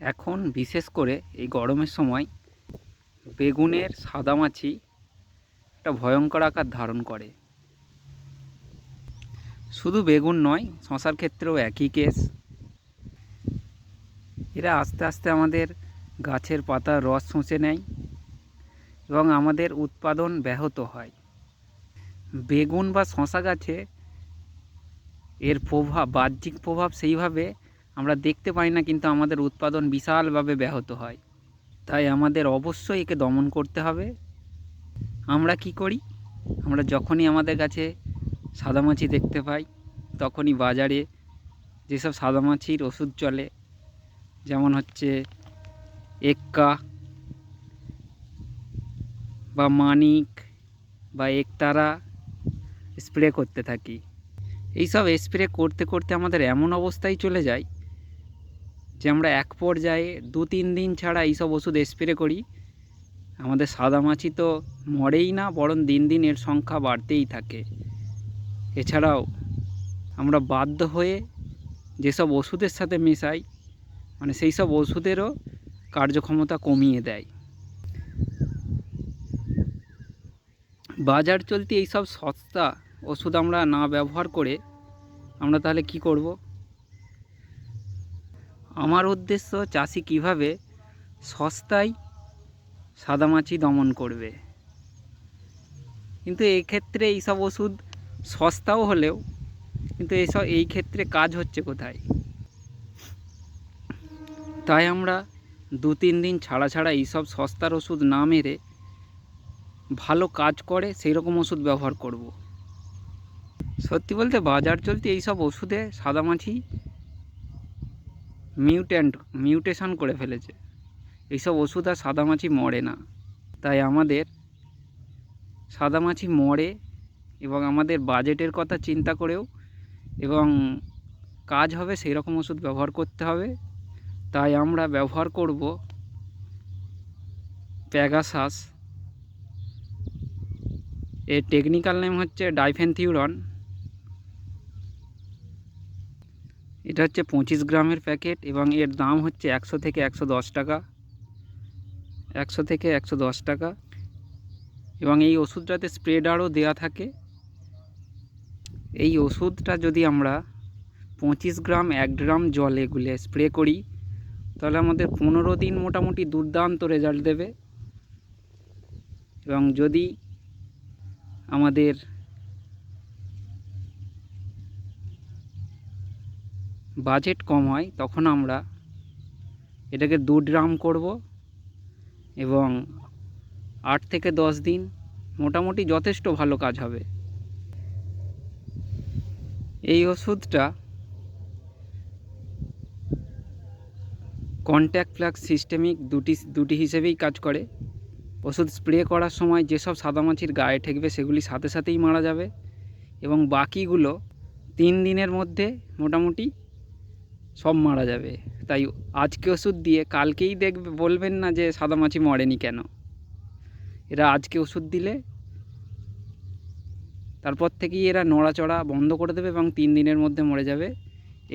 এখন বিশেষ করে এই গরমের সময় বেগুনের সাদামাছি একটা ভয়ঙ্কর আকার ধারণ করে। শুধু বেগুন নয়, শশার ক্ষেত্রেও একই কেস। এরা আস্তে আস্তে আমাদের গাছের পাতার রস শুষে নেয় এবং আমাদের উৎপাদন ব্যাহত হয়। বেগুন বা শশা গাছে এর প্রভাব, বাহ্যিক প্রভাব সেইভাবে আমরা দেখতে পাই না, কিন্তু আমাদের উৎপাদন বিশালভাবে ব্যাহত হয়। তাই আমাদের অবশ্যই একে দমন করতে হবে। আমরা কি করি? আমরা যখনই আমাদের কাছে সাদামাছি দেখতে পাই, তখনই বাজারে যেসব সাদামাছির ওষুধ চলে, যেমন হচ্ছে এক্কা বা মানিক বা একতারা, স্প্রে করতে থাকি। এইসব স্প্রে করতে করতে আমাদের এমন অবস্থায় চলে যায় যে আমরা এক পর্যায়ে 2-3 দিন ছাড়া এইসব ওষুধ স্প্রে করি, আমাদের সাদামাছি তো মরেই না, বরং দিন দিন এর সংখ্যা বাড়তেই থাকে। এছাড়াও আমরা বাধ্য হয়ে যেসব ওষুধের সাথে মেশাই, মানে সেই সব ওষুধেরও কার্যক্ষমতা কমিয়ে দেয়। বাজার চলতি এইসব সস্তা ওষুধ আমরা না ব্যবহার করে আমরা তাহলে কি করব? আমার উদ্দেশ্য চাষি কিভাবে সস্তায় সাদামাছি দমন করবে। কিন্তু এই ক্ষেত্রে এইসব ওষুধ সস্তাও হলেও কিন্তু এই ক্ষেত্রে কাজ হচ্ছে কোথায়? তাই আমরা 2-3 দিন ছাড়া ছাড়া এইসব সস্তার ওষুধ না মেরে ভালো কাজ করে সেই রকম ওষুধ ব্যবহার করব। সত্যি বলতে বাজার চলতি এইসব ওষুধে সাদামাছি মিউটেশন করে ফেলেছে। এইসব ওষুধ আর সাদামাছি মরে না। তাই আমাদের সাদামাছি মরে এবং আমাদের বাজেটের কথা চিন্তা করেও এবং কাজ হবে সেই রকম ওষুধ ব্যবহার করতে হবে। তাই আমরা ব্যবহার করব প্যাগাসাস। এর টেকনিক্যাল নেম হচ্ছে ডাইফেনথিউরন। এটা হচ্ছে 25 গ্রামের প্যাকেট এবং এর দাম হচ্ছে 100 থেকে 110 টাকা। 100 থেকে 110 টাকা। এবং এই ওষুধটাতে স্প্রেডারও দেওয়া থাকে। এই ওষুধটা যদি আমরা 25 গ্রাম 1 ড্রাম জলে গুলে স্প্রে করি, তাহলে আমাদের 15 দিন মোটামুটি দুর্দান্ত রেজাল্ট দেবে। এবং যদি আমাদের বাজেট কম হয়, তখন আমরা এটাকে 2 ড্রাম করব এবং 8 থেকে 10 দিন মোটামুটি যথেষ্ট ভালো কাজ হবে। এই ওষুধটা কন্ট্যাক্ট ফ্লাক্স সিস্টেমিক দুটি হিসেবেই কাজ করে। ওষুধ স্প্রে করার সময় যেসব সাদামাছির গায়ে ঠেকবে সেগুলি সাথে সাথেই মারা যাবে এবং বাকিগুলো 3 দিনের মধ্যে মোটামুটি সব মারা যাবে। তাই আজকে ওষুধ দিয়ে কালকেই বলবেন না যে সাদামাছি মরেনি কেন। এরা আজকে ওষুধ দিলে তারপর থেকেই এরা নড়াচড়া বন্ধ করে দেবে এবং 3 দিনের মধ্যে মরে যাবে।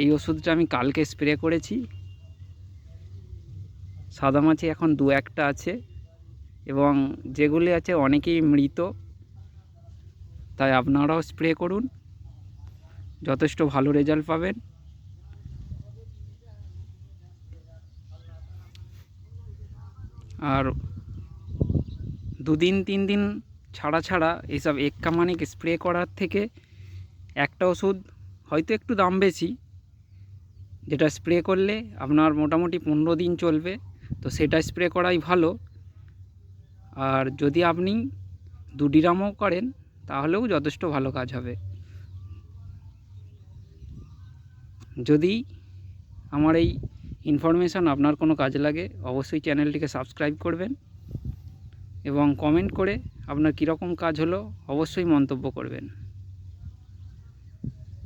এই ওষুধটা আমি কালকে স্প্রে করেছি। সাদামাছি এখন 2-1টা আছে এবং যেগুলি আছে অনেকেই মৃত। তাই আপনারাও স্প্রে করুন, যথেষ্ট ভালো রেজাল্ট পাবেন। আর 2 দিন 3 দিন ছাড়া ছাড়া এইসব এক্কা মানিক স্প্রে করার থেকে একটা ওষুধ হয়তো একটু দাম বেশি, যেটা স্প্রে করলে আপনার মোটামুটি 15 দিন চলবে, তো সেটা স্প্রে করাই ভালো। আর যদি আপনি 2 ড্রামও করেন তাহলেও যথেষ্ট ভালো কাজ হবে। যদি আমার এই ইনফরমেশান আপনার কোনো কাজে লাগে, অবশ্যই চ্যানেলটিকে সাবস্ক্রাইব করবেন এবং কমেন্ট করে আপনার কীরকম কাজ হলো অবশ্যই মন্তব্য করবেন।